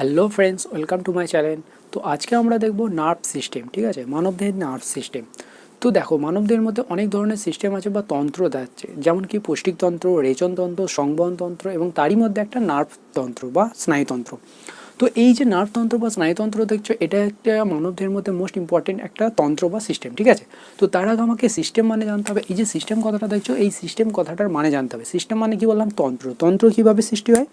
Hello friends, welcome to my channel. তো আজকে আমরা দেখব নার্ভ সিস্টেম। ঠিক আছে, মানবদেহের নার্ভ সিস্টেম। তো দেখো, মানবদেহের মধ্যে অনেক ধরনের সিস্টেম আছে বা তন্ত্র যাচ্ছে, যেমন কি পৌষ্টিকতন্ত্র, রেচনতন্ত্র, সংবহনতন্ত্র এবং তারই মধ্যে একটা নার্ভ তন্ত্র বা স্নায়ুতন্ত্র। তো এই যে নার্ভতন্ত্র বা স্নায়ুতন্ত্র দেখছো, এটা একটা মানবদেহের মধ্যে মোস্ট ইম্পর্টেন্ট একটা তন্ত্র বা সিস্টেম। ঠিক আছে, তো তার আগে আমাকে সিস্টেম মানে জানতে হবে। এই যে সিস্টেম কথাটা দেখছো, এই সিস্টেম কথাটার মানে জানতে হবে। সিস্টেম মানে কি বললাম? তন্ত্র। তন্ত্র কীভাবে সৃষ্টি হয়?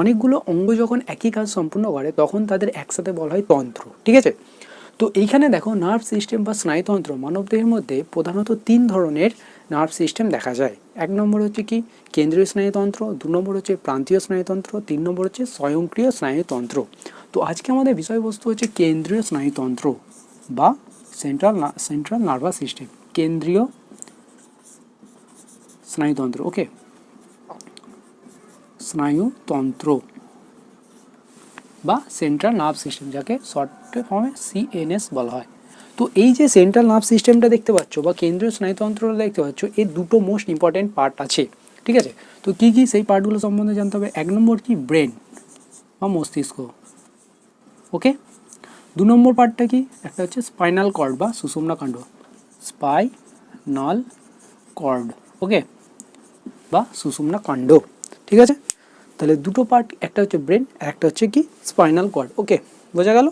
অনেকগুলো অঙ্গ যখন একই কাজ সম্পূর্ণ করে তখন তাদের একসাথে বলা হয় তন্ত্র। ঠিক আছে, তো এইখানে দেখো, নার্ভ সিস্টেম বা স্নায়ুতন্ত্র মানবদেহের মধ্যে প্রধানত তিন ধরনের নার্ভ সিস্টেম দেখা যায়। এক নম্বর হচ্ছে কি কেন্দ্রীয় স্নায়ুতন্ত্র, দু নম্বর হচ্ছে প্রান্তীয় স্নায়ুতন্ত্র, তিন নম্বর হচ্ছে স্বয়ংক্রিয় স্নায়ুতন্ত্র। তো আজকে আমাদের বিষয়বস্তু হচ্ছে কেন্দ্রীয় স্নায়ুতন্ত্র বা সেন্ট্রাল নার্ভাস সিস্টেম, কেন্দ্রীয় স্নায়ুতন্ত্র। ওকে, স্নায়ুতন্ত্র বা সেন্ট্রাল নার্ভ সিস্টেম, যাকে শর্ট ফর্মে সিএনএস বলা হয়। তো এই যে সেন্ট্রাল নার্ভ সিস্টেমটা দেখতে পাচ্ছ বা কেন্দ্রীয় স্নায়ুতন্ত্রটা দেখতে পাচ্ছ, এর দুটো মোস্ট ইম্পর্টেন্ট পার্ট আছে। ঠিক আছে, তো কী কী সেই পার্টগুলো সম্বন্ধে জানতে হবে। এক নম্বর কি ব্রেন বা মস্তিষ্ক। ওকে, দু নম্বর পার্টটা কি, একটা হচ্ছে স্পাইনাল কর্ড বা সুষুম্না কাণ্ড, স্পাইনাল কর্ড। ওকে, বা সুষুম্না কাণ্ড। ঠিক আছে, তাহলে দুটো পার্ট, একটা হচ্ছে ব্রেন আর একটা হচ্ছে কি স্পাইনাল কর্ড। ওকে, বোঝা গেল।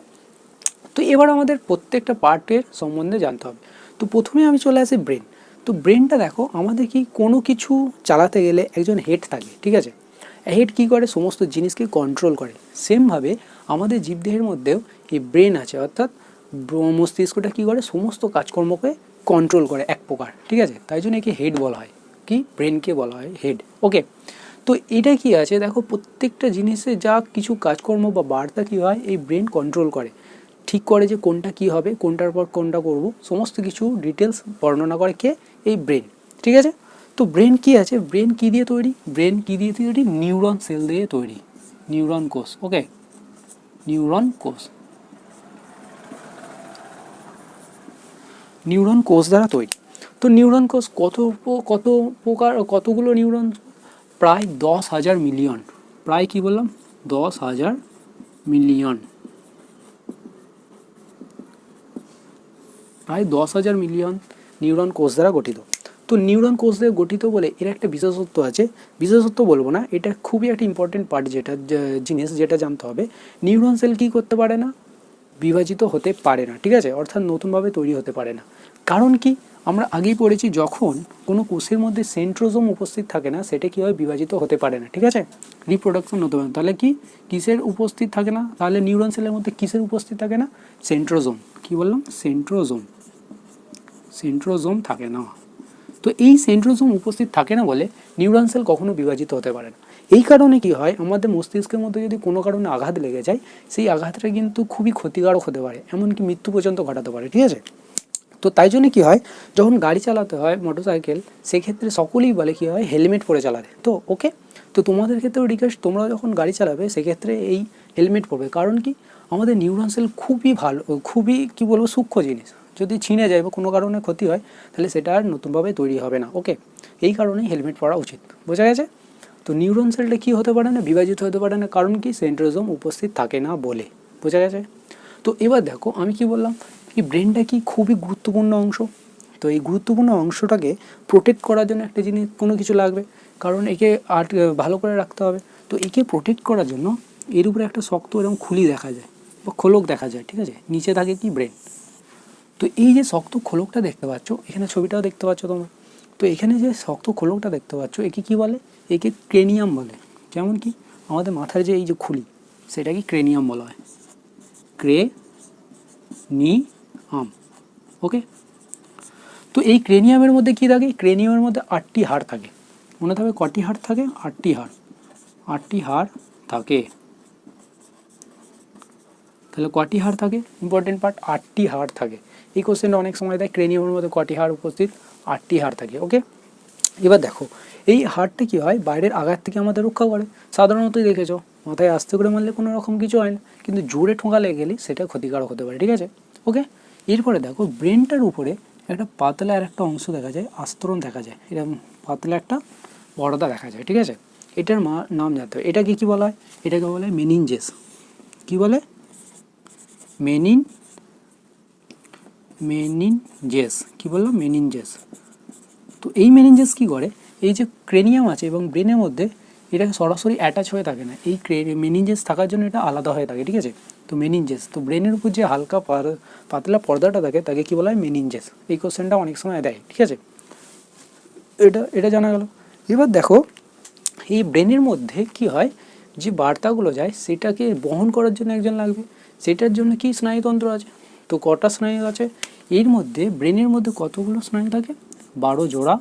তো এবার আমাদের প্রত্যেকটা পার্টের সম্বন্ধে জানতে হবে। তো প্রথমে আমি চলে আসি ব্রেন। তো ব্রেনটা দেখো, আমাদের কি কোনো কিছু চালাতে গেলে একজন হেড থাকে। ঠিক আছে, হেড কী করে? সমস্ত জিনিসকে কন্ট্রোল করে। সেমভাবে আমাদের জীবদেহের মধ্যেও এই ব্রেন আছে, অর্থাৎ মস্তিষ্কটা কী করে? সমস্ত কাজকর্মকে কন্ট্রোল করে এক প্রকার। ঠিক আছে, তাই জন্য একে হেড বলা হয়, কি ব্রেনকে বলা হয় হেড। ওকে, তো এটা কি আছে দেখো, প্রত্যেকটা জিনিসে যা কিছু কাজকর্ম বা বার্তা কী হয়, এই ব্রেন কন্ট্রোল করে, ঠিক করে যে কোনটা কি হবে, কোনটার পর কোনটা করব, সমস্ত কিছু ডিটেলস বর্ণনা করে কে? এই ব্রেন। ঠিক আছে, তো ব্রেন কি আছে, ব্রেন কি দিয়ে তৈরি? ব্রেন কি দিয়ে তৈরি? নিউরন সেল দিয়ে তৈরি, নিউরন কোষ। ওকে, নিউরন কোষ, নিউরন কোষ দ্বারা তৈরি। তো নিউরন কোষ কত প্রকার, কতগুলো নিউরন? প্রায় 10,000 মিলিয়ন। প্রায় কি বললাম? 10,000 মিলিয়ন, প্রায় 10,000 মিলিয়ন নিউরন কোষ দ্বারা গঠিত। তো নিউরন কোষ দিয়ে গঠিত বলে এর একটা বিশেষত্ব আছে। বিশেষত্ব বলবো না, এটা খুবই একটা ইম্পর্টেন্ট পার্ট, যেটা জিনিস যেটা জানতে হবে। নিউরন সেল কী করতে পারে না? বিভাজিত হতে পারে না। ঠিক আছে, অর্থাৎ নতুনভাবে তৈরি হতে পারে না। কারণ কি? আমরা আগেই পড়েছি, যখন কোনো কোষের মধ্যে সেন্ট্রোজোম উপস্থিত থাকে না, সেটা কী হয়? বিভাজিত হতে পারে না। ঠিক আছে, রিপ্রোডাকশন হতে পারে না। তাহলে কি কিসের উপস্থিত থাকে না? তাহলে নিউরন সেলের মধ্যে কিসের উপস্থিত থাকে না? সেন্ট্রোজোম। কি বললাম? সেন্ট্রোজোম, সেন্ট্রোজোম থাকে না। তো এই সেন্ট্রোজোম উপস্থিত থাকে না বলে নিউরন সেল কখনো বিভাজিত হতে পারে না। এই কারণে কি হয়, আমাদের মস্তিষ্কের মধ্যে যদি কোনো কারণে আঘাত লেগে যায়, সেই আঘাতটা কিন্তু খুবই ক্ষতিকারক হতে পারে, এমনকি মৃত্যু পর্যন্ত ঘটাতে পারে। ঠিক আছে, তো তাই জন্য কী হয়, যখন গাড়ি চালাতে হয়, মোটরসাইকেল, সেক্ষেত্রে সকলেই বলে কী হয়, হেলমেট পরে চালাতে। তো ওকে, তো তোমাদের ক্ষেত্রেও রিকোয়েস্ট, তোমরা যখন গাড়ি চালাবে সেক্ষেত্রে এই হেলমেট পরবে। কারণ কি, আমাদের নিউরন সেল খুবই ভালো, খুবই কী বলবো, সূক্ষ্ম জিনিস। যদি ছিঁড়ে যায় বা কোনো কারণে ক্ষতি হয়, তাহলে সেটা আর নতুনভাবে তৈরি হবে না। ওকে, এই কারণেই হেলমেট পরা উচিত। বোঝা গেছে? তো নিউরন সেলটা কী হতে পারে না? বিভাজিত হতে পারে না। কারণ কি? সেন্ট্রোজোম উপস্থিত থাকে না বলে। বোঝা গেছে? তো এবার দেখো, আমি কি বললাম, এই ব্রেনটা কি খুবই গুরুত্বপূর্ণ অংশ। তো এই গুরুত্বপূর্ণ অংশটাকে প্রোটেক্ট করার জন্য একটা জিনিস, কোনো কিছু লাগবে, কারণ একে ভালো করে রাখতে হবে। তো একে প্রোটেক্ট করার জন্য এর উপরে একটা শক্ত এরকম খুলি দেখা যায় বা খোলক দেখা যায়। ঠিক আছে, নিচে থাকে কি? ব্রেন। তো এই যে শক্ত খোলকটা দেখতে পাচ্ছ, এখানে ছবিটাও দেখতে পাচ্ছ তোমরা। তো এখানে যে শক্ত খোলকটা দেখতে পাচ্ছ, একে কী বলে? একে ক্রেনিয়াম বলে। যেমন কি আমাদের মাথার যে এই যে খুলি, সেটাকে ক্রেনিয়াম বলা হয়, ক্রেনিয়াম। ওকে, তো এই ক্রেনিয়ামের মধ্যে কী থাকে? ক্রেনিয়ামের মধ্যে 8টি হাড় থাকে। মনে থাকবে কটি হাড় থাকে? 8টি হাড়, 8টি হাড় থাকে। তাহলে কটি হাড় থাকে? ইম্পর্টেন্ট পার্ট, 8টি হাড় থাকে। এই কোশ্চেনটা অনেক সময় দেয়, ক্রেনিয়ামের মধ্যে কটি হাড় উপস্থিত? 8টি হাড় থাকে। ওকে, এবার দেখো, এই হাড়টা কী হয়, বাইরের আঘাত থেকে আমাদের রক্ষা করে। সাধারণতই দেখেছো, মাথায় আস্তে করে মারলে কোনো রকম কিছু হয় না, কিন্তু জোরে ঠোঁকা লেগে গেলে সেটা ক্ষতিকারক হতে পারে। ঠিক আছে, ওকে। এরপরে দেখো, ব্রেনটার উপরে একটা পাতলা আর একটা অংশ দেখা যায়, আস্তরণ দেখা যায়, এরকম পাতলা একটা পর্দা দেখা যায়। ঠিক আছে, এটার নাম জানতে হবে। এটাকে কী বলা হয়? এটাকে বলা হয় মেনিনজেস। কি বলে, মেনিনজেস, কি বললাম, মেনিনজেস। তো এই মেনিনজেস কি করে, এই যে ক্রেনিয়াম আছে এবং ব্রেনের মধ্যে এটা সরাসরি অ্যাটাচ হয়ে থাকে না, এই মেনিনজেস থাকার জন্য এটা আলাদা হয়ে থাকে, ঠিক আছে। তো মেনিনজেস, তো ব্রেনের উপর যে হালকা পাতলা পর্দাটা থাকে তাকে কি বলা হয়, মেনিনজেস। এই কোশ্চেনটা অনেক সময় দেয়, ঠিক আছে, এটা জানা গেল। এবার দেখো এই ব্রেনের মধ্যে কি হয়, যে বার্তাগুলো যায় সেটাকে বহন করার জন্য একজন লাগবে, সেটার জন্য কি স্নায়ুতন্ত্র আছে। তো কটা স্নায়ু আছে এর মধ্যে, ব্রেনের মধ্যে কতগুলো স্নায়ু থাকে, 12 জোড়া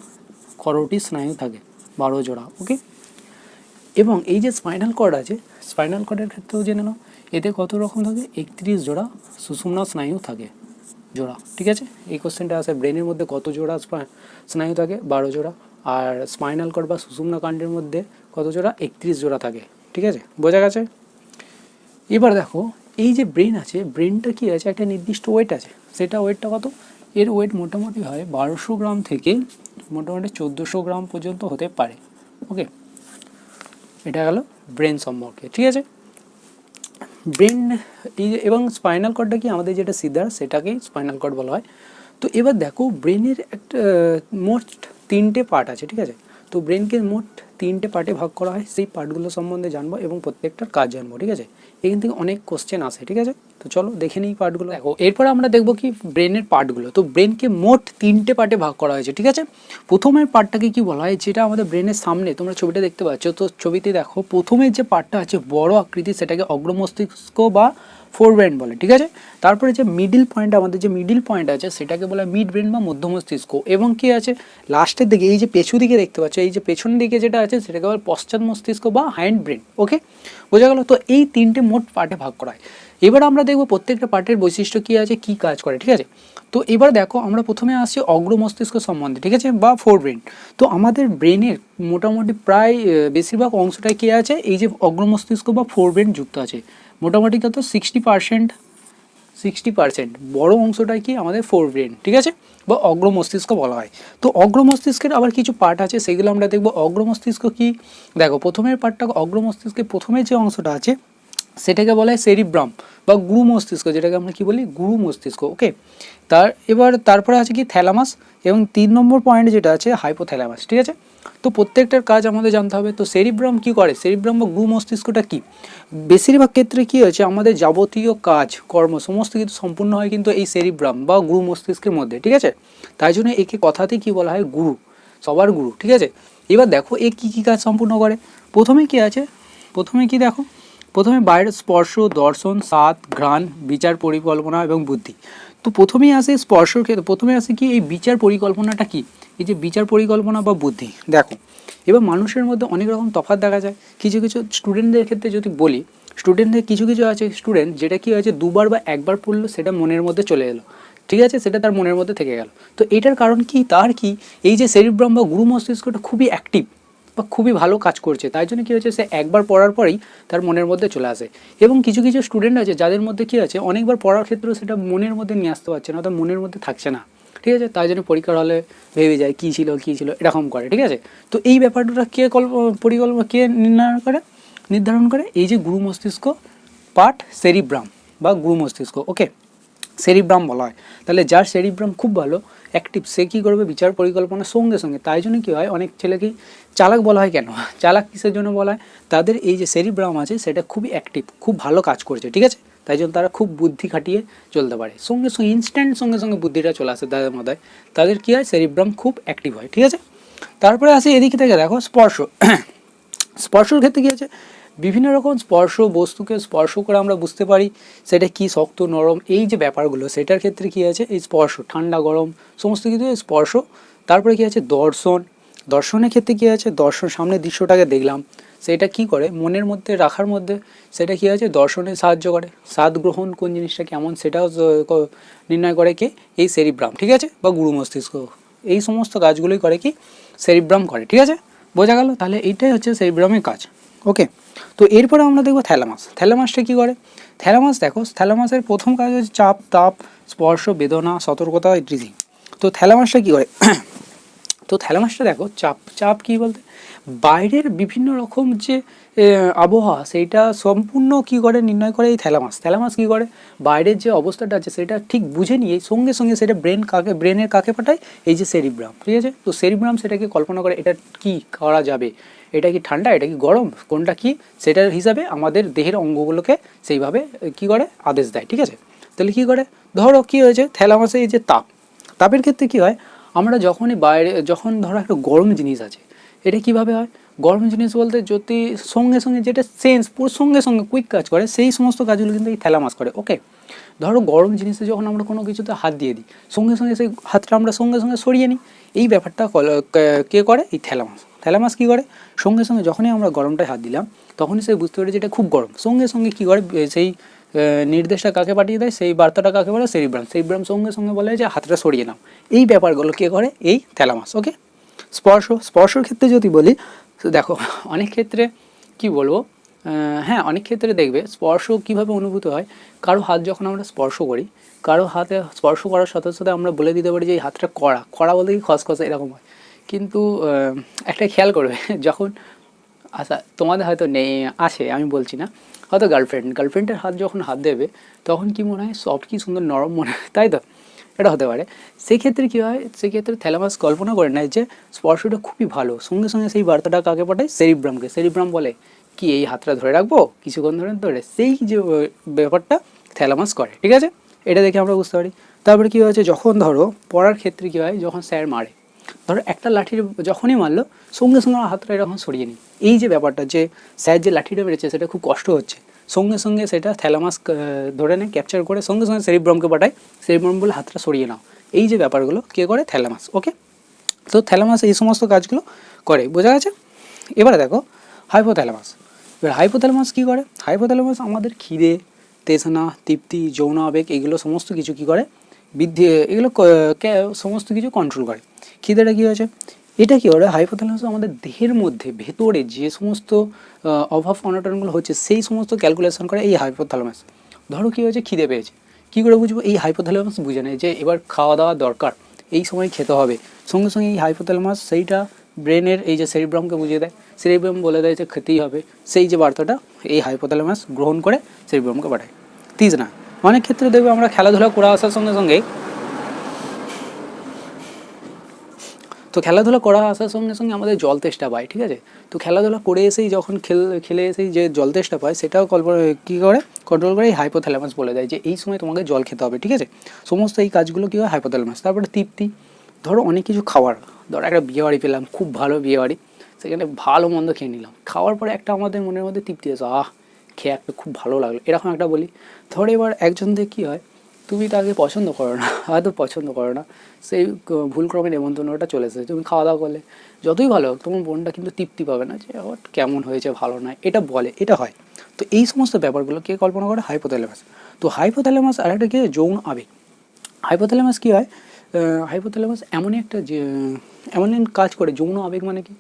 করোটি স্নায়ু থাকে, 12 জোড়া, ওকে। এবং এই যে স্পাইনাল কর্ড আছে, স্পাইনাল কর্ডের ক্ষেত্রেও জেনে নাও, এতে কত রকম থাকে, 31 জোড়া সুষুম্না স্নায়ু থাকে, জোড়া, ঠিক আছে। এই কোশ্চেনটা আসে, ব্রেনের মধ্যে কত জোড়া স্নায়ু থাকে, 12 জোড়া, আর স্পাইনাল কর্ড বা সুষুম্না কাণ্ডের মধ্যে কত জোড়া, 31 জোড়া থাকে, ঠিক আছে, বোঝা গেছে। এবার দেখো এই যে ব্রেন আছে, ব্রেনটা কি আছে, একটা নির্দিষ্ট ওয়েট আছে, সেটা ওয়েটটা কত, এর ওয়েট মোটামুটি হয় 1200 গ্রাম থেকে মোটামুটি 1400 গ্রাম পর্যন্ত হতে পারে, ওকে। এটা গেল ব্রেন সম্পর্কে, ঠিক আছে। ব্রেন এই এবং স্পাইনাল কর্ডটা কি, আমাদের যেটা সিদ্ধার সেটাকেই স্পাইনাল কর্ড বলা হয়। তো এবার দেখো ব্রেনের একটা মোট 3টে পার্ট আছে, ঠিক আছে। তো ব্রেনকে মোট 3টে পার্টে ভাগ করা হয়, সেই পার্টগুলো সম্বন্ধে জানবো এবং প্রত্যেকটার কাজ জানবো, ঠিক আছে। এখান থেকে অনেক কোশ্চেন আসে, ঠিক আছে। তো চলো দেখে নিই পার্টগুলো। দেখো এরপর আমরা দেখবো কি ব্রেনের পার্টগুলো। তো ব্রেনকে মোট 3টে পার্টে ভাগ করা হয়েছে, ঠিক আছে। প্রথমের পার্টটাকে কি বলা হয়, যেটা আমাদের ব্রেনের সামনে, তোমরা ছবিটা দেখতে পাচ্ছ, তো ছবিতে দেখো প্রথমের যে পার্টটা আছে বড় আকৃতি, সেটাকে অগ্রমস্তিষ্ক বা ফোর ব্রেন বলে, ঠিক আছে। তারপরে যে মিডিল পয়েন্ট, আমাদের যে মিডিল পয়েন্ট আছে সেটাকে বলা হয় মিড ব্রেন বা মধ্য মস্তিষ্ক। এবং কি আছে লাস্টের দিকে, এই যে পেছু দিকে দেখতে পাচ্ছ, এই যে পেছন দিকে যেটা আছে সেটাকে বলে পশ্চাৎ মস্তিষ্ক বা হ্যান্ড ব্রেন, ওকে, বোঝা গেল। তো এই 3টে মোট পার্টে ভাগ করা হয়। এবার আমরা দেখবো প্রত্যেকটা পার্টের বৈশিষ্ট্য কী আছে, কী কাজ করে, ঠিক আছে। তো এবার দেখো আমরা প্রথমে আসছি অগ্র মস্তিষ্ক সম্বন্ধে, ঠিক আছে, বা ফোর ব্রেন। তো আমাদের ব্রেনের মোটামুটি প্রায় বেশিরভাগ অংশটাই কী আছে, এই যে অগ্র মস্তিষ্ক বা ফোর ব্রেন যুক্ত আছে। মোটামুটি কত 60% বড় অংশটাই কি আমাদের ফোর ব্রেন, ঠিক আছে, বা অগ্র মস্তিষ্ক বলা হয়। তো অগ্র মস্তিষ্কের আবার কিছু পার্ট আছে, সেগুলো আমরা দেখবো। অগ্র মস্তিষ্ক কি, দেখো প্রথমের পার্টটা অগ্র মস্তিষ্কের প্রথমে যে অংশটা আছে সেটাকে বলা হয় সেরিব্রাম বা গুরু মস্তিষ্ক, যেটাকে আমরা কি বলি, গুরু মস্তিষ্ক, ওকে। তারপরে আছে কি থ্যালামাস, এবং 3 নম্বর পয়েন্ট যেটা আছে হাইপোথ্যালামাস, ঠিক আছে। তো প্রত্যেকটার কাজ আমাদের জানতে হবে। তো সেরিব্রাম কি করে, সেরিব্রাম বা গুরু মস্তিষ্কটা কি, বেশিরভাগ ক্ষেত্রে কি হয়েছে, আমাদের যাবতীয় কাজ কর্ম সমস্ত কিছু সম্পূর্ণ হয় কিন্তু এই সেরিব্রাম বা গুরু মস্তিষ্কের মধ্যে, ঠিক আছে। তাই জন্য একে কথাতেই কি বলা হয়, গুরু, সবার গুরু, ঠিক আছে। এবার দেখো এ কী কী কাজ সম্পূর্ণ করে। প্রথমে কি আছে, প্রথমে কি দেখো, প্রথমে বাইরের স্পর্শ, দর্শন, স্বাদ, ঘ্রাণ, বিচার, পরিকল্পনা এবং বুদ্ধি। তো প্রথমেই আসে স্পর্শর ক্ষেত্রে, প্রথমে আসে কি এই বিচার পরিকল্পনাটা কি, এই যে বিচার পরিকল্পনা বা বুদ্ধি। দেখো এবার মানুষের মধ্যে অনেক রকম তফাৎ দেখা যায়। কিছু কিছু স্টুডেন্টদের ক্ষেত্রে যদি বলি, স্টুডেন্টদের কিছু কিছু আছে স্টুডেন্ট যেটা কি হয়েছে, দুবার বা একবার পড়লো সেটা মনের মধ্যে চলে এলো, ঠিক আছে, সেটা তার মনের মধ্যে থেকে গেল। তো এটার কারণ কি, তার কি এই যে সেরিব্রাম বা গুরু মস্তিষ্কটা খুবই অ্যাক্টিভ বা খুবই ভালো কাজ করছে, তাই জন্য কী হচ্ছে, সে একবার পড়ার পরেই তার মনের মধ্যে চলে আসে। এবং কিছু কিছু স্টুডেন্ট আছে যাদের মধ্যে কী আছে, অনেকবার পড়ার ক্ষেত্রেও সেটা মনের মধ্যে নিয়ে আসতে পারছে না, অর্থাৎ মনের মধ্যে থাকছে না, ঠিক আছে, তাই জন্য পরীক্ষার হলে ভেবে যায় কী ছিল এরকম করে, ঠিক আছে। তো এই ব্যাপারটা কে পরিকল্পনা কে নির্ধারণ করে, এই যে গুরু মস্তিষ্ক পার্ট, সেরিব্রাম বা গুরু মস্তিষ্ক, ওকে, সেরিব্রাম বলা হয়। তাহলে যার সেরিব্রাম খুব ভালো অ্যাক্টিভ, সে কী করবে, বিচার পরিকল্পনার সঙ্গে সঙ্গে, তাই জন্য কী হয়, অনেক ছেলেকেই চালাক বলা হয়। কেন চালাক কিসের জন্য বলা হয়, তাদের এই যে সেরিব্রাম আছে সেটা খুবই অ্যাক্টিভ, খুব ভালো কাজ করছে, ঠিক আছে, তাই জন্য তারা খুব বুদ্ধি খাটিয়ে চলতে পারে, সঙ্গে সঙ্গে ইনস্ট্যান্ট সঙ্গে সঙ্গে বুদ্ধিটা চলে আসে তাদের মাথায়, তাদের কী হয়, সেরিব্রাম খুব অ্যাক্টিভ হয়, ঠিক আছে। তারপরে আসে এদিকে থেকে দেখো স্পর্শ। স্পর্শর ক্ষেত্রে কী আছে, বিভিন্ন রকম স্পর্শ, বস্তুকে স্পর্শ করে আমরা বুঝতে পারি সেটা কি শক্ত নরম, এই যে ব্যাপারগুলো, সেটার ক্ষেত্রে কী আছে, এই স্পর্শ, ঠান্ডা গরম সমস্ত কিছু স্পর্শ। তারপরে কী আছে দর্শন, দর্শনের ক্ষেত্রে কী আছে, দর্শন সামনের দৃশ্যটাকে দেখলাম, সেটা কি করে মনের মধ্যে রাখার মধ্যে, সেটা কী আছে, দর্শনে সাহায্য করে। স্বাদ গ্রহণ কোন জিনিসটা কেমন সেটাও নির্ণয় করে কে, এই সেরিব্রাম, ঠিক আছে, বা গুরু মস্তিষ্ক। এই সমস্ত কাজগুলোই করে কি, সেরিব্রাম করে, ঠিক আছে, বোঝা গেল। তাহলে এইটাই হচ্ছে সেরিব্রামের কাজ, ওকে। তো এরপরে আমরা দেখবো থ্যালামাস। থ্যালামাসটা কী করে, থ্যালামাস দেখো, থ্যালামাসের প্রথম কাজ হচ্ছে চাপ, তাপ, স্পর্শ, বেদনা, সতর্কতা ইত্যাদি। তো থ্যালামাসটা কী করে, তো থ্যালামাসটা দেখো চাপ, চাপ কী বলতে, বাইরের বিভিন্ন রকম যে আবহাওয়া সেইটা সম্পূর্ণ কী করে নির্ণয় করে এই থ্যালামাস। থ্যালামাস কী করে বাইরের যে অবস্থাটা আছে সেটা ঠিক বুঝে নিয়ে সঙ্গে সঙ্গে সেটা ব্রেনের কাকে পাঠায়, এই যে সেরিব্রাম, ঠিক আছে। তো সেরিব্রাম সেটাকে কল্পনা করে এটা কি করা যাবে, এটা কি ঠান্ডা, এটা কি গরম, কোনটা কি, সেটার হিসাবে আমাদের দেহের অঙ্গগুলোকে সেইভাবে কী করে আদেশ দেয়, ঠিক আছে। তাহলে কী করে, ধরো কী হয়েছে থ্যালামাসে এই যে তাপের ক্ষেত্রে কী হয়, আমরা যখনই বাইরে যখন ধরো একটা গরম জিনিস আছে, এটা কীভাবে হয়, গরম জিনিস বলতে যদি সঙ্গে সঙ্গে যেটা সেন্স পুরো সঙ্গে সঙ্গে কুইক কাজ করে সেই সমস্ত কাজগুলো কিন্তু এই থ্যালামাস করে। ওকে, ধরো গরম জিনিসে যখন আমরা কোনো কিছুতে হাত দিয়ে দিই সঙ্গে সঙ্গে সেই হাতটা আমরা সঙ্গে সঙ্গে সরিয়ে নিই, এই ব্যাপারটা কে করে, এই থ্যালামাস। থ্যালামাস কী করে, সঙ্গে সঙ্গে যখনই আমরা গরমটায় হাত দিলাম তখনই সে বুঝতে পারে যে এটা খুব গরম, সঙ্গে সঙ্গে কী করে সেই নির্দেশটা কাকে পাঠিয়ে দেয়, সেই বার্তাটা কাকে বলে, সেরিব্রাম। সেরিব্রাম সঙ্গে সঙ্গে বলে যে হাতটা সরিয়ে নাও। এই ব্যাপারগুলো কে করে, এই থ্যালামাস। ওকে, স্পর্শর ক্ষেত্রে যদি বলি, দেখো অনেক ক্ষেত্রে কি বলবো, হ্যাঁ অনেক ক্ষেত্রে দেখবে স্পর্শ কীভাবে অনুভূত হয়, কারো হাত যখন আমরা স্পর্শ করি, কারো হাতে স্পর্শ করার সাথে সাথে আমরা বলে দিতে পারি যে এই হাতটা কড়া বলতে কি খসখসে এরকম হয়। কিন্তু একটা খেয়াল করবে যখন, আচ্ছা তোমাদের হয়তো নেই আছে আমি বলছি না, হয়তো গার্লফ্রেন্ডের হাত যখন হাত দেবে তখন কি মনে হয়, সফট কি সুন্দর নরম মনে হয়, তাই তো, এটা হতে পারে। সেক্ষেত্রে কী হয়, সেক্ষেত্রে থ্যালামাস কল্পনা করে নেয় যে স্পর্শটা খুবই ভালো, সঙ্গে সঙ্গে সেই বার্তাটা কাকে পাঠায়, সেরিব্রামকে। সেরিব্রাম বলে কি এই হাতটা ধরে রাখবো কিছুক্ষণ ধরে সেই যে ব্যাপারটা থ্যালামাস করে, ঠিক আছে। এটা দেখে আমরা বুঝতে পারি। তারপরে কী হয়েছে, যখন ধরো পড়ার ক্ষেত্রে কী হয়, যখন স্যার মারে, ধরো একটা লাঠির যখনই মারলো সঙ্গে সঙ্গে আমার হাতটা এরকম সরিয়ে নিই, এই যে ব্যাপারটা যে স্যার যে লাঠিটা মেরেছে সেটা খুব কষ্ট হচ্ছে, সঙ্গে সঙ্গে সেটা থ্যালামাস ধরে নেয়, ক্যাপচার করে সঙ্গে সঙ্গে সেরিব্রামকে পাঠায়, সেরিব্রাম বলে হাতটা সরিয়ে নাও। এই যে ব্যাপারগুলো কে করে, থ্যালামাস। ওকে, তো থ্যালামাস এই সমস্ত কাজগুলো করে, বোঝা গেছে। এবারে দেখো হাইপোথ্যালামাস। এবার হাইপোথ্যালামাস কী করে, হাইপোথ্যালামাস আমাদের খিদে, তেষ্না, তৃপ্তি, যৌন আবেগ এগুলো সমস্ত কিছু কী করে, বৃদ্ধি, এগুলো সমস্ত কিছু কন্ট্রোল করে। খিদেটা কী হয়েছে, এটা কী করে, হাইপোথ্যালামাস আমাদের দেহের মধ্যে ভেতরে যে সমস্ত অভাব অনটনগুলো হচ্ছে সেই সমস্ত ক্যালকুলেশন করে এই হাইপোথ্যালামাস। ধরো কী হয়েছে, খিদে পেয়েছে, কী করে বুঝবো, এই হাইপোথ্যালামাস বুঝে নেয় যে এবার খাওয়া দাওয়া দরকার, এই সময় খেতে হবে, সঙ্গে সঙ্গে এই হাইপোথ্যালামাস সেইটা ব্রেনের এই যে সেরিব্রামকে বুঝিয়ে দেয়, সেরিব্রাম বলে দেয় যে খেতেই হবে, সেই যে বার্তাটা এই হাইপোথ্যালামাস গ্রহণ করে সেরিব্রামকে পাঠায়। না অনেক ক্ষেত্রে দেখবে আমরা খেলাধুলা করে আসার সঙ্গে সঙ্গে, তো খেলাধুলা করা আসার সঙ্গে সঙ্গে আমাদের জল তেষ্টা পায়, ঠিক আছে। তো খেলাধুলা করে এসেই যখন খেলে এসেই যে জল তেষ্টা পায় সেটাও কী করে, কন্ট্রোল করে এই হাইপোথ্যালামাস বলে দেয় যে এই সময় তোমাকে জল খেতে হবে, ঠিক আছে। সমস্ত এই কাজগুলো কী হয়, হাইপোথ্যালামাস। তারপরে তৃপ্তি, ধরো অনেক কিছু খাওয়ার, ধরো একটা বিয়েবাড়ি পেলাম, খুব ভালো বিয়েবাড়ি, সেখানে ভালো মন্দ খেয়ে নিলাম, খাওয়ার পরে একটা আমাদের মনের মধ্যে তৃপ্তি আছে, খেয়ে একটা খুব ভালো লাগলো, এরকম একটা বলি। ধরো এবার একজন দিয়ে কী হয়, তুমি তাকে পছন্দ করো না, হয়তো পছন্দ করো না, সেই ভুলক্রমে নেমন্তন্নটা চলে এসেছে, তুমি খাওয়া দাওয়া করলে যতই ভালো হোক তোমার বোনটা কিন্তু তৃপ্তি পাবে না যে কেমন হয়েছে, ভালো নয়, এটা বলে, এটা হয়। তো এই সমস্ত ব্যাপারগুলো কে কল্পনা করে, হাইপোথ্যালামাস। তো হাইপোথ্যালামাস আর একটা কি, যৌন আবেগ। হাইপোথ্যালামাস কী হয়, হাইপোথ্যালামাস এমন কাজ করে, যৌন আবেগ মানে কি,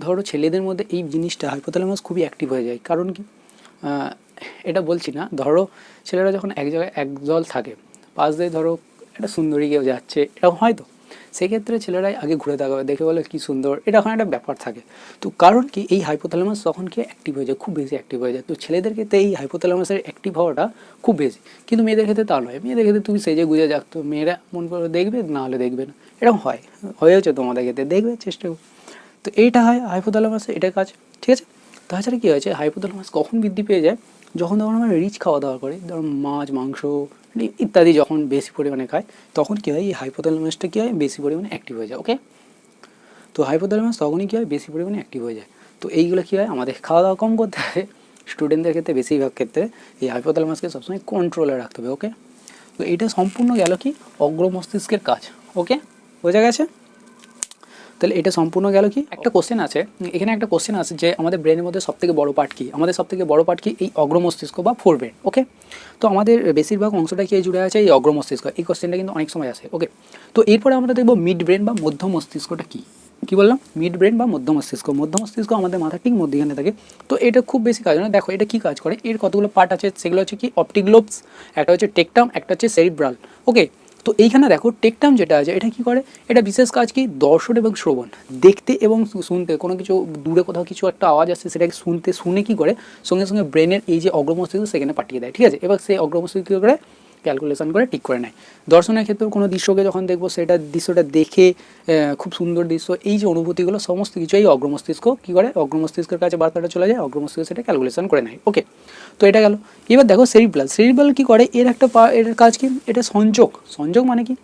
ধরো ছেলেদের মধ্যে এই জিনিসটা হাইপোথ্যালামাস খুবই অ্যাক্টিভ হয়ে যায়, কারণ কি, এটা বলছি না, ধরো ছেলেরা যখন এক জায়গায় একদল থাকে, পাশ দিয়ে ধরো একটা সুন্দরী কেউ যাচ্ছে, এরকম হয়তো সেক্ষেত্রে ছেলেরাই আগে ঘুরে থাকবে, দেখে বলে কী সুন্দর, এটা এখন একটা ব্যাপার থাকে। তো কারণ কি, এই হাইপোথ্যালামাস তখন কি অ্যাক্টিভ হয়ে যায়, খুব বেশি অ্যাক্টিভ হয়ে যায়। তো ছেলেদের ক্ষেত্রে এই হাইপোথ্যালামাসের অ্যাক্টিভ হওয়াটা খুব বেশি, কিন্তু মেয়েদের ক্ষেত্রে তা নয়। মেয়েদের ক্ষেত্রে তুমি সেজে গুজে যাক, তো মেয়েরা মন করে দেখবে, না হলে দেখবে না, এরকম হয়েছে তোমাদের ক্ষেত্রে, দেখবে চেষ্টা করো। তো এইটা হয় হাইপোথ্যালামাসে, এটার কাজ, ঠিক আছে। তাছাড়া কী হয়েছে, হাইপোথ্যালামাস কখন বৃদ্ধি পেয়ে যায়, যখন আমরা রিচ খাওয়া দাওয়া করি, ধরো মাছ, মাংস ইত্যাদি যখন বেশি পরিমাণে খায়, তখন কী হয়, এই হাইপোথ্যালামাসটা কী হয়, বেশি পরিমাণে অ্যাক্টিভ হয়ে যায়। ওকে, তো হাইপোথ্যালামাস তখনই কী হয়, বেশি পরিমাণে অ্যাক্টিভ হয়ে যায়। তো এইগুলো কী হয়, আমাদের খাওয়া দাওয়া কম করতে হবে, স্টুডেন্টদের ক্ষেত্রে বেশিরভাগ ক্ষেত্রে এই হাইপোথ্যালামাসকে সবসময় কন্ট্রোলে রাখতে হবে। ওকে, তো এটা সম্পূর্ণ গেল কি, অগ্র মস্তিষ্কের কাজ। ওকে, বোঝা গেছে। তাহলে এটা সম্পূর্ণ গেল কি, একটা কোশ্চেন আছে এখানে, একটা কোশ্চেন আছে যে আমাদের ব্রেনের মধ্যে সবথেকে বড় পার্ট কি, আমাদের সবথেকে বড় পার্ট কি, এই অগ্র মস্তিষ্ক বা ফোর ব্রেন। ওকে, তো আমাদের বেশিরভাগ অংশটা কি জুড়ে আছে, এই অগ্র মস্তিষ্ক। এই কোশ্চেনটা কিন্তু অনেক সময় আসে। ওকে, তো এরপরে আমরা দেখবো মিড ব্রেন বা মধ্য মস্তিষ্কটা কি। কি বললাম, মিড ব্রেন বা মধ্য মস্তিষ্ক। মধ্য মস্তিষ্ক আমাদের মাথা ঠিক মধ্যখানে থাকে। তো এটা খুব বেশি কাজ নয়, দেখো এটা কি কাজ করে, এর কতগুলো পার্ট আছে, সেগুলো হচ্ছে কি, অপটিক লোবস, একটা হচ্ছে টেকটাম, একটা হচ্ছে সেরিব্রাল। ওকে, তো এইখানে দেখো টেকটাম যেটা আছে এটা কি করে, এটা বিশেষ কাজ কি দর্শন এবং শ্রবণ, দেখতে এবং শুনতে, কোনো কিছু দূরে কোথাও কিছু একটা আওয়াজ আসছে সেটাকে শুনে কি করে সঙ্গে সঙ্গে ব্রেনের এই যে অগ্রমস্তিষ্ক সেখানে পাঠিয়ে দেয়, ঠিক আছে। এবার সেই অগ্রমস্তিষ্ক কী করে ক্যালকুলেশন করে ঠিক করে নেয়। দর্শনের ক্ষেত্রেও কোনো দৃশ্যকে যখন দেখবো সেটা দৃশ্যটা দেখে খুব সুন্দর দৃশ্য, এই যে অনুভূতিগুলো সমস্ত কিছু এই অগ্রমস্তিষ্ক কী করে, অগ্রমস্তিষ্কের কাছে বার্তাটা চলে যায়, অগ্রমস্তিষ্ক সেটা ক্যালকুলেশন করে নেয়। ওকে, তো এটা গেল। এবার দেখো সেরিব্রাল কী করে, এর একটা এর কাজ কি, এটা সংযোগ মানে কি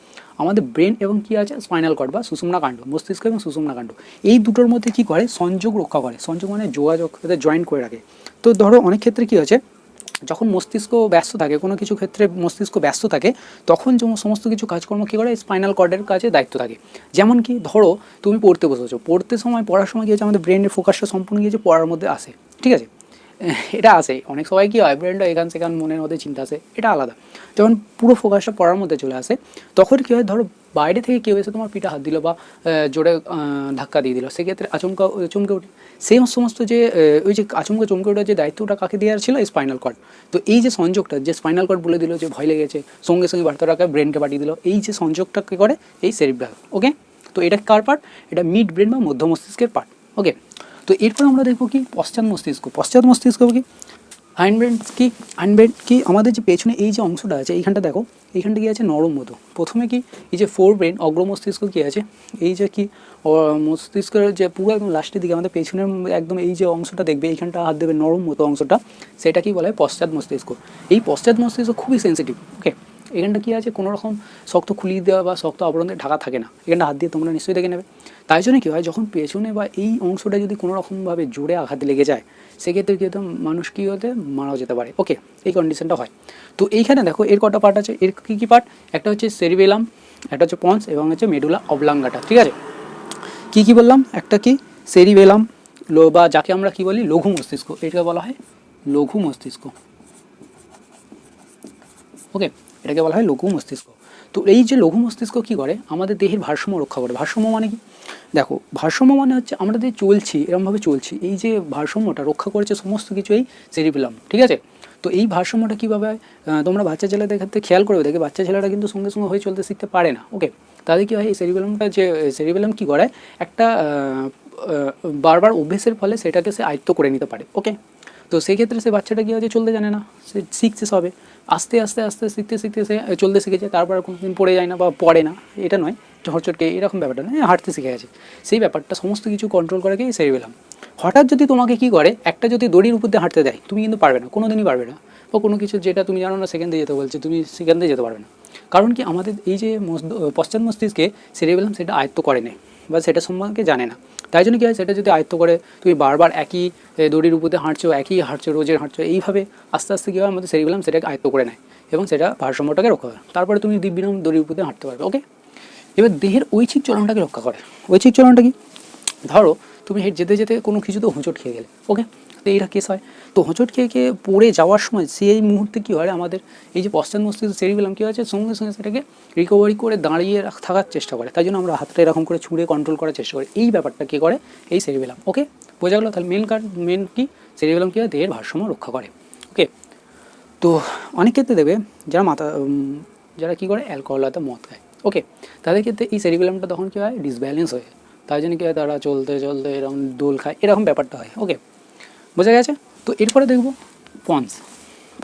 আমাদের ব্রেন এবং কি আছে স্পাইনাল কর্ড বা সুষুম্না কাণ্ড, মস্তিষ্ক এবং সুষুম্না কাণ্ড, এই দুটোর মধ্যে কি করে সংযোগ রক্ষা করে। সংযোগ মানে যোগাযোগ, এদের জয়েন্ট করে রাখে। তো ধরো অনেক ক্ষেত্রে কী হচ্ছে, যখন মস্তিষ্ক ব্যস্ত থাকে, কোনো কিছু ক্ষেত্রে মস্তিষ্ক ব্যস্ত থাকে, তখন সমস্ত কিছু কাজকর্ম কী করে স্পাইনাল কর্ডের কাছে দায়িত্ব থাকে। যেমন কি ধরো তুমি পড়তে বসেছো, পড়ার সময় কী হচ্ছে আমাদের ব্রেনের ফোকাসটা সম্পূর্ণ গিয়েছে পড়ার মধ্যে আসে, ঠিক আছে। এটা আসে অনেক সময় কী হয় ব্রেনটা এখান সেখান মনের মধ্যে চিন্তা আসে, এটা আলাদা। যখন পুরো ফোকাসটা পড়ার মধ্যে চলে আসে তখন কী হয়, ধরো বাইরে থেকে কেউ এসে তোমার পিঠে হাত দিল বা জোরে ধাক্কা দিয়ে দিল, সেক্ষেত্রে চমকে উঠে। সেই সমস্ত যে ওই যে আচমকা চমকে ওঠার যে দায়িত্বটা কাকে দেওয়ার ছিল, স্পাইনাল কর্ড। তো এই যে সংযোগটা, যে স্পাইনাল কর্ড বলে দিল যে ভয় লেগেছে, সঙ্গে সঙ্গে বার্তাটাকে ব্রেনকে পাঠিয়ে দিল, এই যে সংযোগটা কী করে এই সেরিব্রাল। ওকে, তো এটা কার পার্ট, এটা মিড ব্রেন বা মধ্য মস্তিষ্কের পার্ট। ওকে, তো এরপর আমরা দেখবো কি পশ্চাৎ মস্তিষ্ক কি হাইন্ড ব্রেন কি আমাদের যে পেছনে এই যে অংশটা আছে এইখানটা দেখো, এইখানটা কি আছে নরম মতো। প্রথমে কি এই যে ফোর ব্রেন অগ্র মস্তিষ্ক কি আছে, এই যে কি মস্তিষ্কের যে পুরো একদম লাস্টের দিকে আমাদের পেছনের একদম এই যে অংশটা দেখবে, এইখানটা হাত দেবে নরম মতো অংশটা, সেটা কি বলা হয় পশ্চাৎ মস্তিষ্ক। এই পশ্চাৎ মস্তিষ্ক খুবই সেন্সিটিভ। ওকে, এখানটা কী আছে কোনো রকম শক্ত খুলিয়ে দেওয়া বা শক্ত আবরণ দিয়ে ঢাকা থাকে না, এখানটা হাত দিয়ে তোমরা নিশ্চয়ই দেখে নেবে। তাই জন্য কী হয়, যখন পেছনে বা এই অংশটা যদি কোনো রকমভাবে জোরে আঘাত লেগে যায়, সেক্ষেত্রে কী হতো মানুষ কী হতে মারাও যেতে পারে। ওকে, এই কন্ডিশনটা হয়। তো এইখানে দেখো এর কটা পার্ট আছে, এর কী কী পার্ট, একটা হচ্ছে সেরিবেলাম, একটা হচ্ছে পন্স এবং হচ্ছে মেডুলা অবলাঙ্গাটা, ঠিক আছে। কী কী বললাম, একটা কি সেরিবেলাম বা যাকে আমরা কি বলি লঘু মস্তিষ্ক, এটাকে বলা হয় লঘু মস্তিষ্ক। ওকে, এটাকে বলা হয় লঘু মস্তিষ্ক। তো এই যে লঘু মস্তিষ্ক কী করে, আমাদের দেহের ভারসাম্য রক্ষা করে। ভারসাম্য মানে কি, দেখো ভারসাম্য মানে হচ্ছে আমরা যে চলছি এরকমভাবে চলছি, এই যে ভারসাম্যটা রক্ষা করেছে সমস্ত কিছু এই সেরিবেলাম, ঠিক আছে। তো এই ভারসাম্যটা কীভাবে তোমরা বাচ্চা ছেলেদের ক্ষেত্রে খেয়াল করে দেখে, বাচ্চা ছেলেরা কিন্তু সঙ্গে সঙ্গে হয়ে চলতে শিখতে পারে না। ওকে, তাদের কী হয় এই সেরিবেলাম কী করে একটা বারবার অভ্যেসের ফলে সেটাকে সে আয়ত্ত করে নিতে পারে। ওকে, তো সেই ক্ষেত্রে সে বাচ্চাটা কী হচ্ছে চলতে জানে না, সে শিখছে সবে, আস্তে আস্তে আস্তে শিখতে শিখতে সে চলতে শিখেছে, তারপর কোনো দিন পড়ে যায় না বা পড়ে না, এটা নয় ঝড়চটকে এরকম ব্যাপারটা নয়, হাঁটতে শিখে গেছে। সেই ব্যাপারটা সমস্ত কিছু কন্ট্রোল করে কি সেরিবেলাম। হঠাৎ যদি তোমাকে কী করে একটা যদি দড়ির উপর দিয়ে হাঁটতে দেয়, তুমি কিন্তু পারবে না, কোনো দিনই পারবে না। বা কোনো কিছু যেটা তুমি জানো না সেখান দিয়ে যেতে বলছে, তুমি সেখান দিয়ে যেতে পারবে না। কারণ কি আমাদের এই যে পশ্চাৎ মস্তিষ্কে সেরিবেলাম সেটা আয়ত্ত করে নেই বা সেটা সম্পর্কে জানে না। তাই জন্য কী হয়, সেটা যদি আয়ত্ত করে তুমি বারবার একই দড়ির উপরে হাঁটছো রোজের হাঁটছো, এইভাবে আস্তে আস্তে কী হয় আমাদের সেরিবেলাম সেটাকে আয়ত্ত করে নেয় এবং সেটা ভারসাম্যটাকে রক্ষা করে। তারপরে তুমি দিব্যিরাম দড়ির উপরে হাঁটতে পারবে। ওকে, এবার দেহের ঐচ্ছিক চলনটাকে রক্ষা করে। ঐচ্ছিক চলনটা কি, ধরো তুমি যেতে যেতে কোনো কিছুতে হোঁচট খেয়ে গেলে। ওকে, তো এইটা কেস হয়। তো হোঁচট খেয়ে পড়ে যাওয়ার সময় সেই মুহূর্তে কী হয় আমাদের এই যে পশ্চাৎ মস্তিষ্ক সেরিবেলাম কী হচ্ছে সঙ্গে সঙ্গে সেটাকে রিকভারি করে দাঁড়িয়ে থাকার চেষ্টা করে। তাই জন্য আমরা হাতটা এরকম করে ছুঁড়ে কন্ট্রোল করার চেষ্টা করি। এই ব্যাপারটা কী করে এই সেরিবেলাম। ওকে, বোঝা গেলো। তাহলে মেন কি সেরিবেলাম কী হয় দেহের ভারসাম্য রক্ষা করে। ওকে, তো অনেক ক্ষেত্রে দেবে যারা কী করে অ্যালকোহল হয়তো মদ খায়। ওকে, তাদের ক্ষেত্রে এই সেরিবেলামটা তখন কী হয় ডিসব্যালেন্স হয়ে যায়। তাই জন্য কী হয় তারা চলতে চলতে এরকম দোল খায়, এরকম ব্যাপারটা হয়। ওকে, বোঝা গেছে। তো এরপরে দেখবো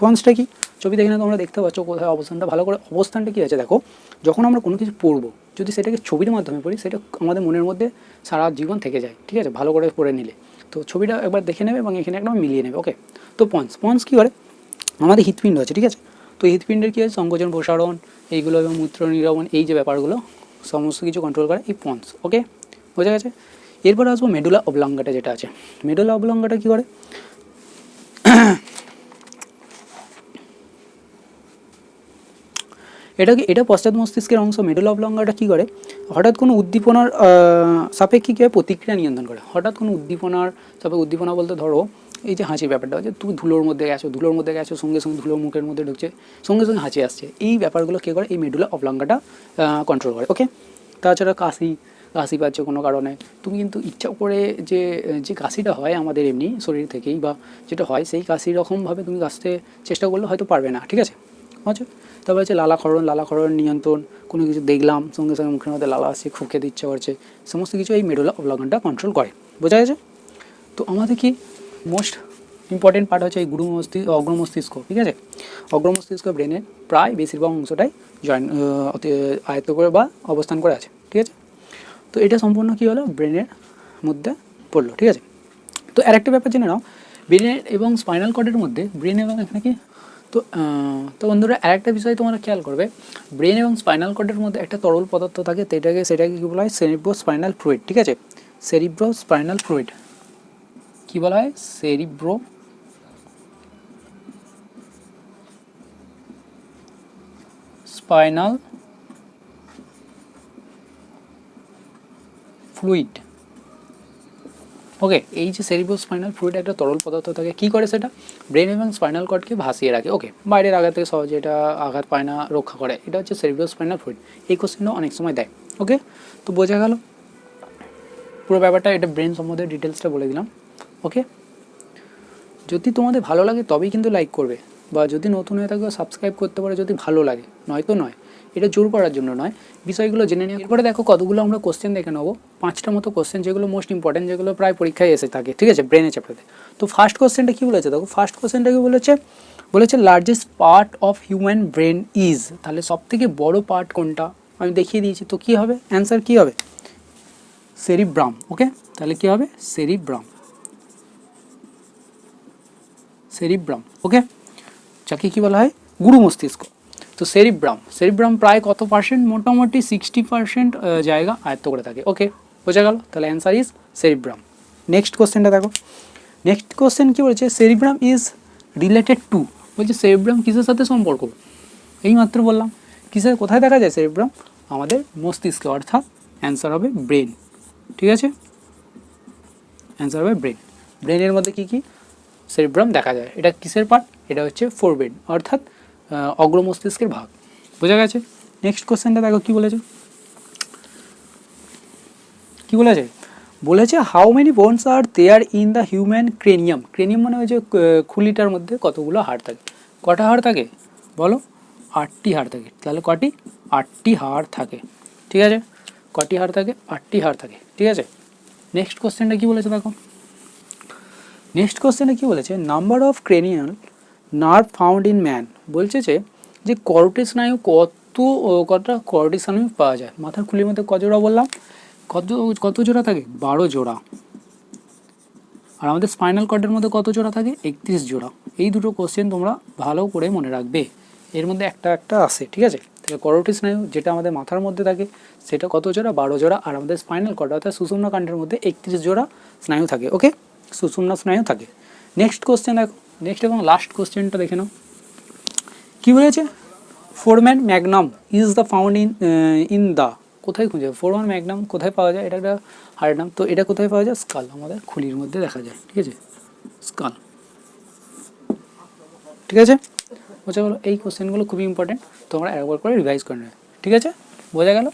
পন্সটা কি, ছবি দেখে না তোমরা দেখতে পাচ্ছ কোথায় অবস্থানটা, ভালো করে অবস্থানটা কী আছে দেখো। যখন আমরা কোনো কিছু পড়বো যদি সেটাকে ছবির মাধ্যমে পড়ি, সেটা আমাদের মনের মধ্যে সারা জীবন থেকে যায়, ঠিক আছে, ভালো করে পড়ে নিলে। তো ছবিটা একবার দেখে নেবে এবং এখানে একদম মিলিয়ে নেবে। ওকে, তো পন্স কী করে, আমাদের হৃৎপিণ্ড আছে, ঠিক আছে। তো হৃৎপিণ্ডের কী আছে সংকোচন প্রসারণ এইগুলো এবং মূত্র নির্গমন, এই যে ব্যাপারগুলো সমস্ত কিছু কন্ট্রোল করে এই পন্স। ওকে, বোঝা গেছে। এরপর আসবো মেডুলা অবলাঙ্গাটা যেটা আছে। মেডুলা অবলাঙ্গাটা কী করে, এটা পশ্চাৎ মস্তিষ্কের অংশ। মেডুলা অবলাঙ্গাটা কী করে, হঠাৎ কোনো উদ্দীপনার সাপেক্ষে কী হয় প্রতিক্রিয়া নিয়ন্ত্রণ করে। হঠাৎ কোনো উদ্দীপনার সাপেক্ষে, উদ্দীপনা বলতে ধরো এই যে হাঁচির ব্যাপারটা হচ্ছে, তুমি ধুলোর মধ্যে গেছো সঙ্গে সঙ্গে ধুলো মুখের মধ্যে ঢুকছে, সঙ্গে সঙ্গে হাঁচি আসছে, এই ব্যাপারগুলো কী করে এই মেডুলা অবলাঙ্গাটা কন্ট্রোল করে। ওকে, তাছাড়া কাশি পাচ্ছে কোনো কারণে, তুমি কিন্তু ইচ্ছা করে যে কাশিটা হয় আমাদের এমনি শরীর থেকেই বা যেটা হয় সেই কাশি রকমভাবে তুমি কাশতে চেষ্টা করলে হয়তো পারবে না, ঠিক আছে। আচ্ছা, তারপর হচ্ছে লালাক্ষরণ নিয়ন্ত্রণ, কোনো কিছু দেখলাম সঙ্গে সঙ্গে মুখের মধ্যে লালা আসছে, ফুঁকে দিচ্ছে পারছে, সমস্ত কিছু এই মেডুলা অবলাঙ্গনটা কন্ট্রোল করে। বোঝা গেছে? তো আমাদের কি মোস্ট ইম্পর্টেন্ট পার্ট হচ্ছে এই অগ্রমস্তিষ্ক, ঠিক আছে? অগ্রমস্তিষ্ক ব্রেনের প্রায় বেশিরভাগ অংশটাই আয়ত্ত করে বা অবস্থান করে আছে, ঠিক আছে? তো এটা সম্পূর্ণ কী হলো, ব্রেনের মধ্যে পড়লো, ঠিক আছে? তো আরেকটা ব্যাপার জেনে নাও, ব্রেনের এবং স্পাইনাল কর্ডের মধ্যে ব্রেন এবং এখানে কি, তো বন্ধুরা আরেকটা বিষয় তোমরা খেয়াল করবে, ব্রেন এবং স্পাইনাল কর্ডের মধ্যে একটা তরল পদার্থ থাকে, সেটাকে কী বলা হয়, সেরিব্রো স্পাইনাল ফ্লুইড, ঠিক আছে? সেরিব্রো স্পাইনাল ফ্লুইড কী বলা হয়, সেরিব্রো স্পাইনাল ফ্লুইড। ওকে, এই যে সেরিব্রোস্পাইনাল ফ্লুইড একটা তরল পদার্থ থাকে, কী করে সেটা, ব্রেন এবং স্পাইনাল কর্ডকে ভাসিয়ে রাখে। ওকে, বাইরের আঘাত থেকে সহজে এটা আঘাত পায় না, রক্ষা করে, এটা হচ্ছে সেরিব্রোস্পাইনাল ফ্লুইড। এই কোশ্চেনও অনেক সময় দেয়। ওকে, তো বোঝা গেল পুরো ব্যাপারটা, এটা ব্রেন সম্বন্ধে ডিটেলসটা বলে দিলাম। ওকে, যদি তোমাদের ভালো লাগে তবেই কিন্তু লাইক করবে, বা যদি নতুন হয়ে থাকবে সাবস্ক্রাইব করতে পারে যদি ভালো লাগে, নয়তো নয়, এটা জোর করার জন্য নয়, বিষয়গুলো জেনে নিয়ে। এরপরে দেখো কতগুলো আমরা কোশ্চেন দেখে নেবো, 5টা মতো কোশ্চেন, যেগুলো মোস্ট ইম্পর্টেন্ট, যেগুলো প্রায় পরীক্ষায় এসে থাকে, ঠিক আছে, ব্রেনে চ্যাপ্টারে। তো ফার্স্ট কোশ্চেনটা কী বলেছে দেখো, ফার্স্ট কোশ্চেনটা কি বলেছে largest part of human brain is, তাহলে সব থেকে বড় পার্ট কোনটা আমি দেখিয়ে দিয়েছি, তো কী হবে অ্যান্সার, কী হবে, সেরিব্রাম। ওকে, তাহলে কী হবে, সেরিব্রাম। ওকে, যাকে কী বলা হয়, গুরু মস্তিষ্ক। তো সেরিব্রাম প্রায় কত পার্সেন্ট, মোটামুটি 60% জায়গা আয়ত্ত করে থাকে। ওকে, বোঝা গেল, তাহলে অ্যান্সার ইজ সেরিব্রাম। নেক্সট কোশ্চেনটা দেখো, নেক্সট কোশ্চেন কী বলছে, সেরিব্রাম ইজ রিলেটেড টু, বলছে সেরিব্রাম কিসের সাথে সম্পর্ক, এইমাত্র বললাম, কিসের, কোথায় দেখা যায় সেরিব্রাম, আমাদের মস্তিষ্কে, অর্থাৎ অ্যান্সার হবে ব্রেন, ঠিক আছে, অ্যান্সার হবে ব্রেন। ব্রেনের মধ্যে কী কী সেরিব্রাম দেখা যায়, এটা কিসের পার্ট, এটা হচ্ছে ফোরব্রেন, অর্থাৎ অগ্র মস্তিষ্কের ভাগ। বোঝা গেছে? নেক্সট কোশ্চেনটা দেখো কী বলেছে, বলেছে how many bones are there in the human cranium. Cranium মানে ওই যে খুলিটার মধ্যে কতগুলো হাড় থাকে, কটা হাড় থাকে বলো, 8টি হাড় থাকে। তাহলে কটি, 8টি হাড় থাকে, ঠিক আছে, কটি হাড় থাকে, 8টি হাড় থাকে, ঠিক আছে। নেক্সট কোশ্চেনটা কী বলেছে দেখো, নেক্সট কোশ্চেনে কী বলেছে, number of cranial nerve found in man, বলছে যে করোটি স্নায়ু কতটা করোটি স্নায়ু পাওয়া যায়, মাথার খুলির মধ্যে কত জোড়া বললাম, কত জোড়া থাকে, 12 জোড়া। আর আমাদের স্পাইনাল কর্ডের মধ্যে কত জোড়া থাকে, 31 জোড়া। এই দুটো কোশ্চেন তোমরা ভালো করে মনে রাখবে, এর মধ্যে একটা আসে, ঠিক আছে। তাহলে করোটি স্নায়ু যেটা আমাদের মাথার মধ্যে থাকে সেটা কত জোড়া, 12 জোড়া। আর আমাদের স্পাইনাল কর্ড অর্থাৎ সুষুম্না কাণ্ডের মধ্যে 31 জোড়া স্নায়ু থাকে। ওকে, সুষুম্না স্নায়ু থাকে। নেক্সট কোশ্চেন দেখো, নেক্সট এবং লাস্ট কোশ্চেনটা দেখে নাও, কী বলেছে, foreman Magnum is the found in the, কোথায় খুঁজে, ফোরম্যান ম্যাগনাম কোথায় পাওয়া যায়, এটা একটা হাড়ের নাম, তো এটা কোথায় পাওয়া যায়, স্কাল, আমাদের খুলির মধ্যে দেখা যায়, ঠিক আছে, স্কাল, ঠিক আছে। বোঝা গেলো, এই কোশ্চেনগুলো খুবই ইম্পর্টেন্ট, তোমরা একবার করে রিভাইজ করে নেবে, ঠিক আছে, বোঝা গেল।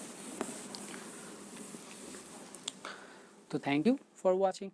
তো থ্যাংক ইউ ফর ওয়াচিং।